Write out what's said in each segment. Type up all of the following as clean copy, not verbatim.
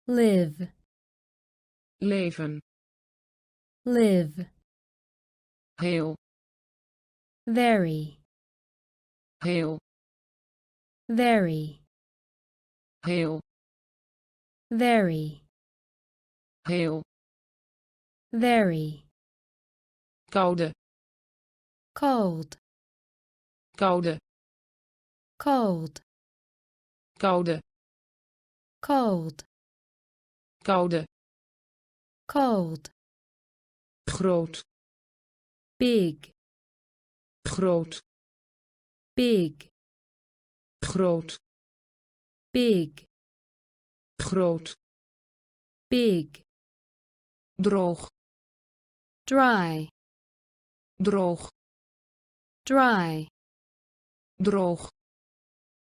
live, leven, live, heel, very, heel, very, heel, very, heel, very, koude, cold, koude, cold, koude, cold, koude, cold, groot, big, groot, big, groot, big, groot, big, droog, dry, droog, dry, droog,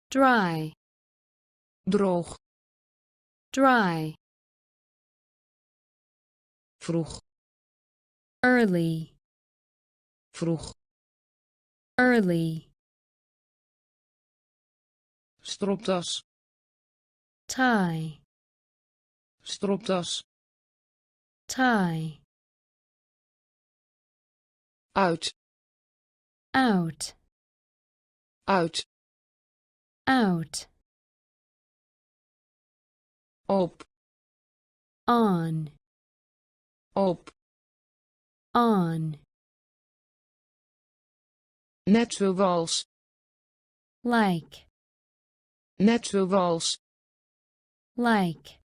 dry, droog, dry, vroeg, early, vroeg, early, stropdas, tie, stropdas, tie, uit, out, uit, out, op, on, op, on, net zoals, like, net zoals, like,